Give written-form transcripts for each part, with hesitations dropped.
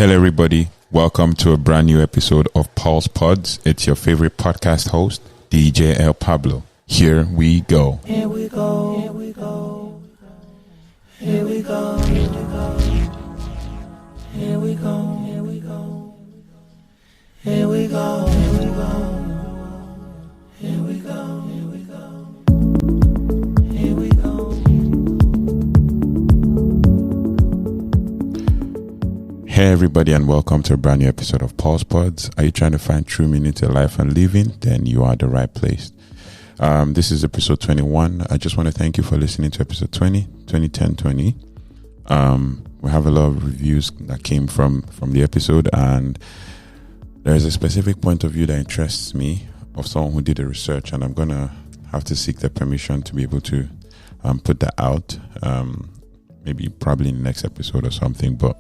Hello, everybody. Welcome to a brand new episode of Pulse Pods. It's your favorite podcast host, DJ El Pablo. Here we go. Here we go. Here we go. Here we go. Here we go. Here we go. Here we go. Here we go. Here we go. Here we go. Here we go. Here we go. Hey everybody, and welcome to a brand new episode of Pulse Pods. Are you trying to find true meaning to life and living? Then you are the right place. This is episode 21. I just want to thank you for listening to episode 20. We have a lot of reviews that came from the episode, and there's a specific point of view that interests me of someone who did the research, and I'm going to have to seek their permission to be able to put that out, probably in the next episode or something. But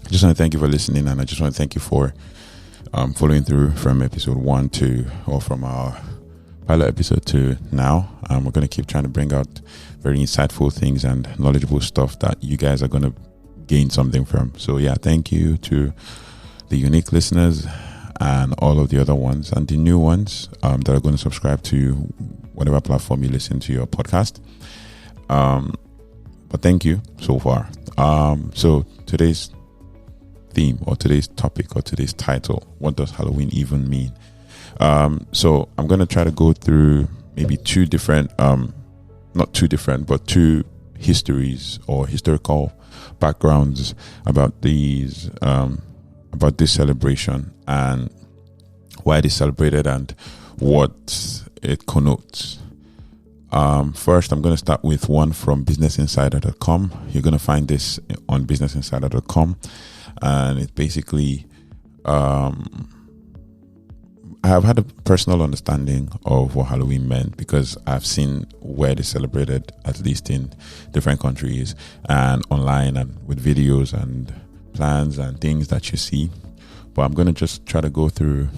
I just want to thank you for listening, and I just want to thank you for following through from episode 1 to, or from our pilot episode to now. We're going to keep trying to bring out very insightful things and knowledgeable stuff that you guys are going to gain something from. So yeah, thank you to the unique listeners and all of the other ones and the new ones that are going to subscribe to whatever platform you listen to your podcast. But thank you so far. So today's theme, or today's topic, or today's title, what does Halloween even mean? So I'm going to try to go through maybe two histories or historical backgrounds about this celebration and why it is celebrated and what it connotes. First, I'm going to start with one from businessinsider.com. You're going to find this on businessinsider.com, and it's basically I have had a personal understanding of what Halloween meant because I've seen where they celebrated, at least in different countries and online and with videos and plans and things that you see. But I'm going to just try to go through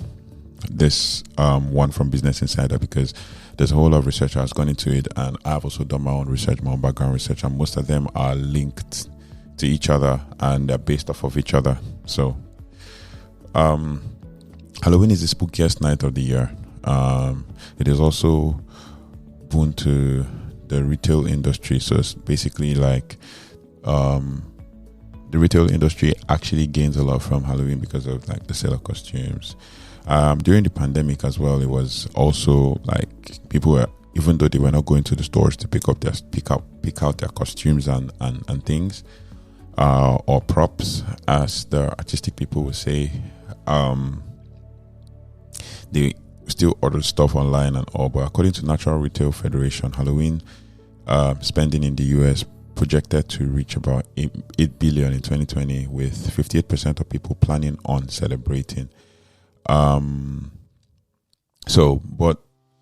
this one from Business Insider because there's a whole lot of research that's gone into it, and I've also done my own research, my own background research, and most of them are linked to each other and they're based off of each other. So Halloween is the spookiest night of the year. It is also boon to the retail industry. So it's basically like the retail industry actually gains a lot from Halloween because of like the sale of costumes. During the pandemic as well, it was also like people were, even though they were not going to the stores to pick out their costumes and things, or props, as the artistic people would say, they still order stuff online and all. But according to National Retail Federation, Halloween spending in the US projected to reach about 8 billion in 2020, with 58% of people planning on celebrating. But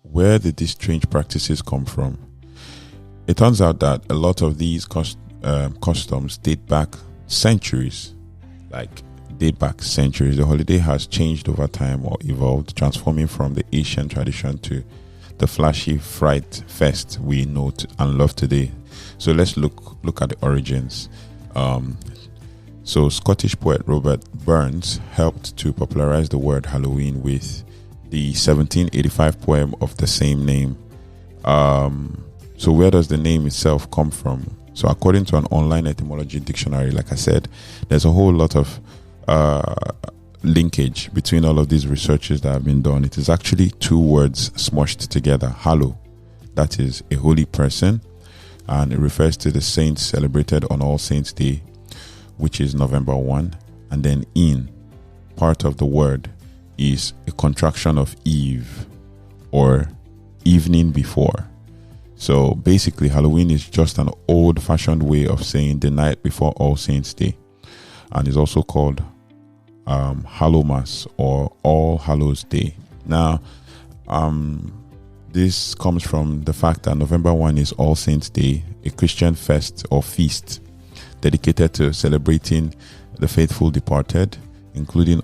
where did these strange practices come from? It turns out that a lot of these customs date back centuries. The holiday has changed over time or evolved, transforming from the Asian tradition to the flashy fright fest we know and love today. So let's look at the origins. So Scottish poet Robert Burns helped to popularize the word Halloween with the 1785 poem of the same name. So where does the name itself come from? So according to an online etymology dictionary, like I said, there's a whole lot of linkage between all of these researches that have been done. It is actually two words smushed together. Hallow, that is a holy person, and it refers to the saints celebrated on All Saints Day, which is November 1. And then in, part of the word, is a contraction of eve, or evening before. So basically, Halloween is just an old-fashioned way of saying the night before All Saints Day, and is also called Hallowmas or All Hallows Day. Now, this comes from the fact that November 1 is All Saints Day, a Christian fest or feast dedicated to celebrating the faithful departed, including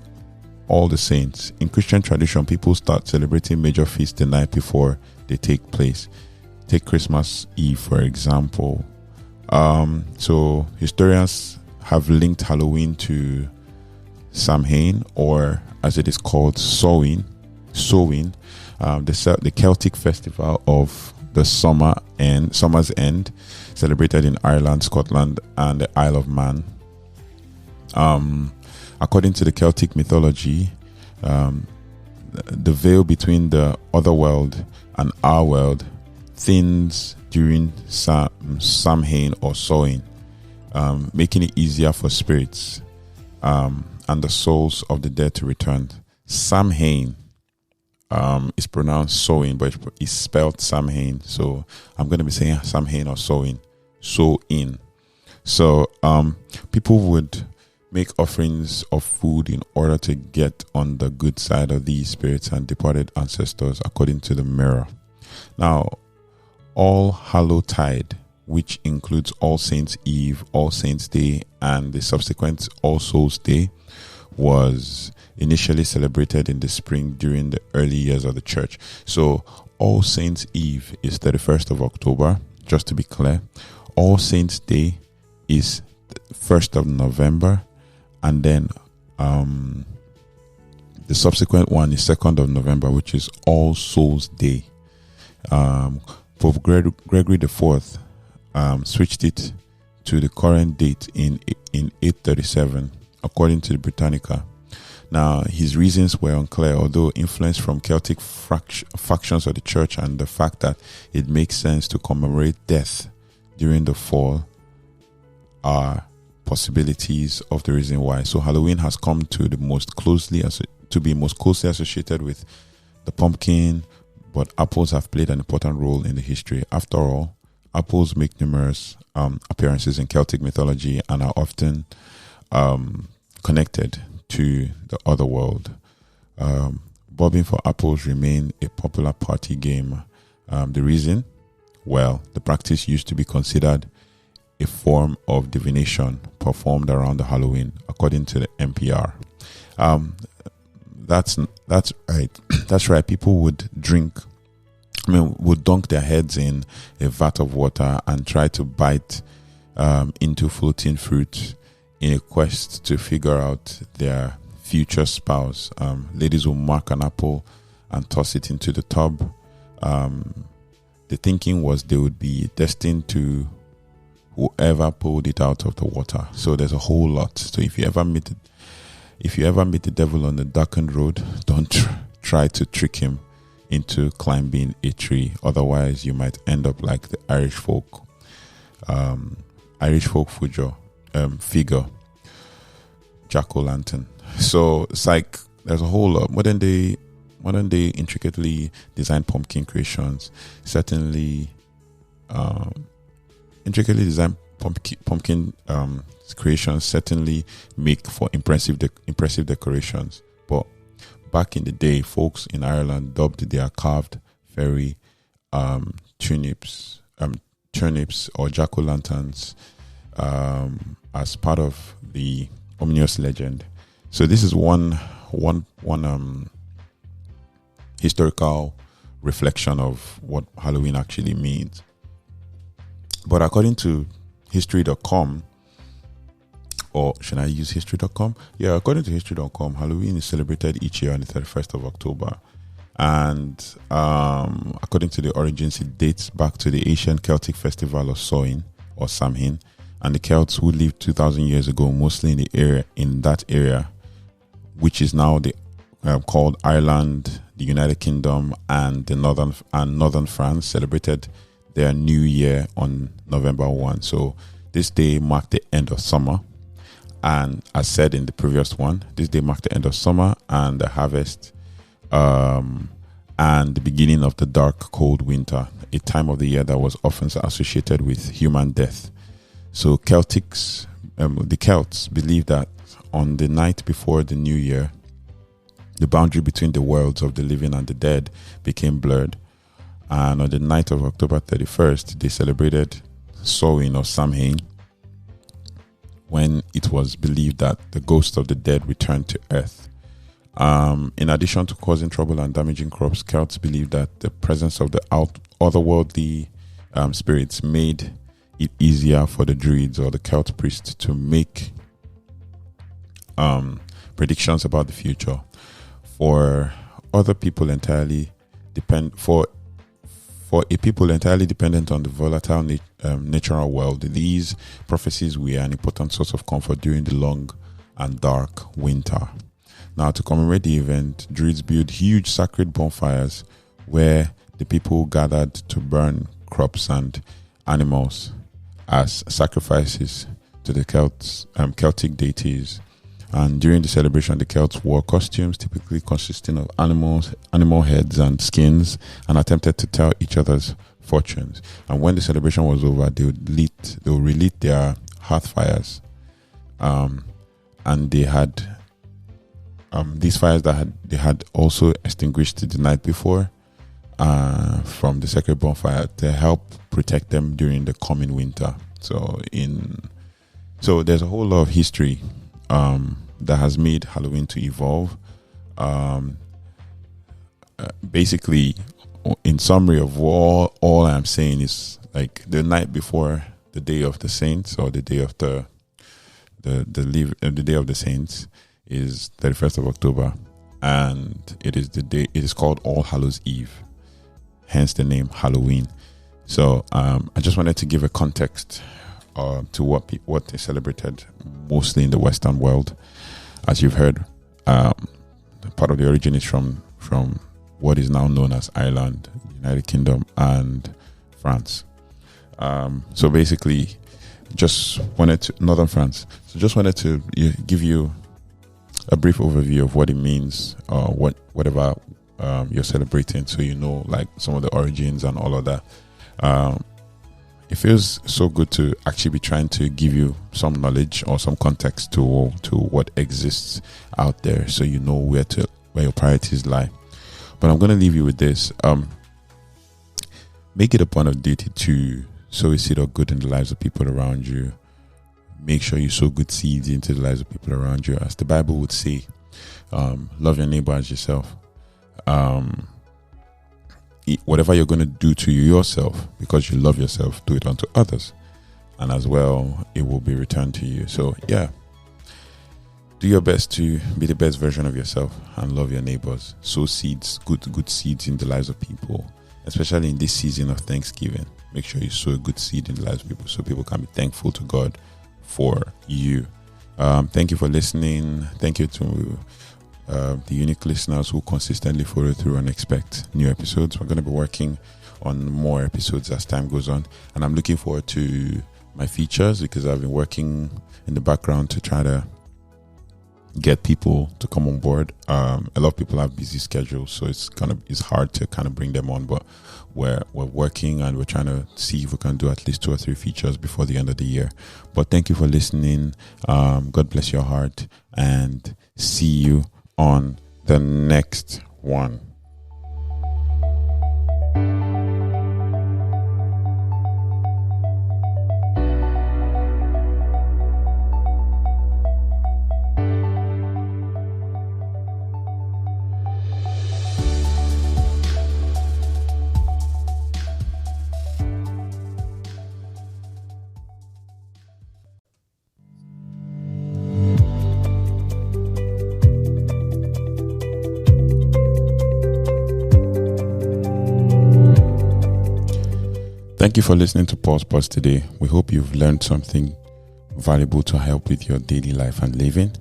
all the saints. In Christian tradition, people start celebrating major feasts the night before they take place. Take Christmas Eve, for example. So historians have linked Halloween to Samhain, or as it is called, Sowing, the Celtic festival of the summer's end, celebrated in Ireland, Scotland, and the Isle of Man. According to the Celtic mythology, the veil between the other world and our world thins during Samhain or Sowing, making it easier for spirits and the souls of the dead to return. Samhain is pronounced Sowing, but it's spelled Samhain. So I'm going to be saying Samhain or Sowing. Sow-in. So people would make offerings of food in order to get on the good side of these spirits and departed ancestors, according to the mirror. Now, All Hallowtide, which includes All Saints Eve, All Saints Day, and the subsequent All Souls Day, was initially celebrated in the spring during the early years of the church. So All Saints Eve is 31st of October, just to be clear. All Saints Day is 1st of November, and then the subsequent one is 2nd of November, which is All Souls Day. Pope Gregory IV switched it to the current date in 837, according to the Britannica. Now, his reasons were unclear, although influenced from Celtic factions of the church and the fact that it makes sense to commemorate death during the fall are possibilities of the reason why. So Halloween has come to be most closely associated with the pumpkin, but apples have played an important role in the history. After all, apples make numerous appearances in Celtic mythology and are often connected to the other world. Bobbing for apples remain a popular party game. The reason? Well, the practice used to be considered a form of divination performed around the Halloween, according to the NPR. That's right. That's right. People would dunk their heads in a vat of water and try to bite into floating fruit in a quest to figure out their future spouse. Ladies will mark an apple and toss it into the tub. The thinking was they would be destined to whoever pulled it out of the water. So there's a whole lot. So if you ever meet the devil on the darkened road, don't try to trick him into climbing a tree. Otherwise, you might end up like the Irish folk figure, jack-o'-lantern. So it's like there's a whole lot. Modern day intricately designed pumpkin creations certainly intricately designed pumpkin creations certainly make for impressive decorations. But back in the day, folks in Ireland dubbed their carved fairy turnips or jack-o'-lanterns as part of the ominous legend. So this is one historical reflection of what Halloween actually means. But according to history.com, or should I use history.com? Yeah, according to history.com, Halloween is celebrated each year on the 31st of October. And according to the origins, it dates back to the ancient Celtic festival of Sowing or Samhain, and the Celts who lived 2,000 years ago, mostly in that area, which is now called Ireland, the United Kingdom, and the northern France, celebrated their new year on November 1. So this day marked the end of summer, and as said in the previous one, this day marked the end of summer and the harvest, and the beginning of the dark, cold winter, a time of the year that was often associated with human death. So the Celts believed that on the night before the new year, the boundary between the worlds of the living and the dead became blurred. And on the night of October 31st, they celebrated Sowing or Samhain, when it was believed that the ghosts of the dead returned to earth. In addition to causing trouble and damaging crops, Celts believed that the presence of the otherworldly spirits made it easier for the druids or the Celt priests to make predictions about the future. For other people entirely for a people entirely dependent on the volatile natural world, these prophecies were an important source of comfort during the long and dark winter. Now, to commemorate the event, Druids built huge sacred bonfires where the people gathered to burn crops and animals as sacrifices to the Celtic deities. And during the celebration, the Celts wore costumes typically consisting of animal heads and skins, and attempted to tell each other's fortunes. And when the celebration was over, they would relight their hearth fires, and they had these fires that they had also extinguished the night before from the sacred bonfire to help protect them during the coming winter. So there's a whole lot of history that has made Halloween to evolve. Basically, in summary of all I'm saying is, like, the night before the Day of the Saints, or the day of the Day of the Saints, is 31st of October, and it is called All Hallows Eve, hence the name Halloween. So I just wanted to give a context to what they celebrated mostly in the Western world. As you've heard, part of the origin is from what is now known as Ireland, United Kingdom, and France. So basically, Northern France. So just wanted to give you a brief overview of what it means, whatever you're celebrating, so you know, like, some of the origins and all of that. It feels so good to actually be trying to give you some knowledge or some context to what exists out there, so you know where your priorities lie. But I'm going to leave you with this. Make it a point of duty to sow a seed of good in the lives of people around you. Make sure you sow good seeds into the lives of people around you. As the Bible would say, love your neighbor as yourself. Whatever you're going to do to yourself because you love yourself, do it unto others, and as well it will be returned to you. So yeah, do your best to be the best version of yourself and love your neighbors. Sow seeds, good seeds in the lives of people, especially in this season of Thanksgiving. Make sure you sow a good seed in the lives of people so people can be thankful to God for you. Thank you for listening. Thank you to the unique listeners who consistently follow through and expect new episodes. We're going to be working on more episodes as time goes on, and I'm looking forward to my features, because I've been working in the background to try to get people to come on board. A lot of people have busy schedules, so it's hard to kind of bring them on, but we're working, and we're trying to see if we can do at least 2 or 3 features before the end of the year. But thank you for listening. God bless your heart, and see you on the next one. Thank you for listening to Pulse Pods today. We hope you've learned something valuable to help with your daily life and living.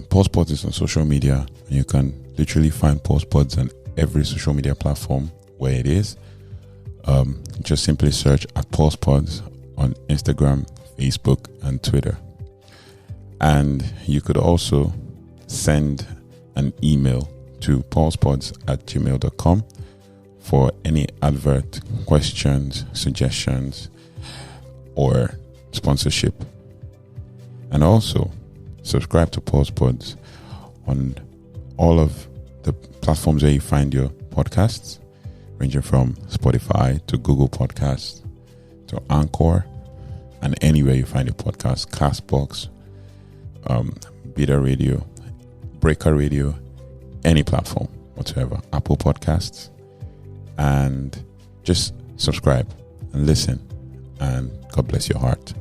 Pulse Pods is on social media, and you can literally find Pulse Pods on every social media platform where it is. Just simply search at Pulse Pods on Instagram, Facebook, and Twitter. And you could also send an email to pulsepods@gmail.com for any advert, questions, suggestions, or sponsorship. And also subscribe to Pulse Pods on all of the platforms where you find your podcasts, ranging from Spotify to Google Podcasts to Anchor, and anywhere you find your podcast, Castbox, Beta Radio, Breaker Radio, any platform whatsoever, Apple Podcasts. And just subscribe and listen, and God bless your heart.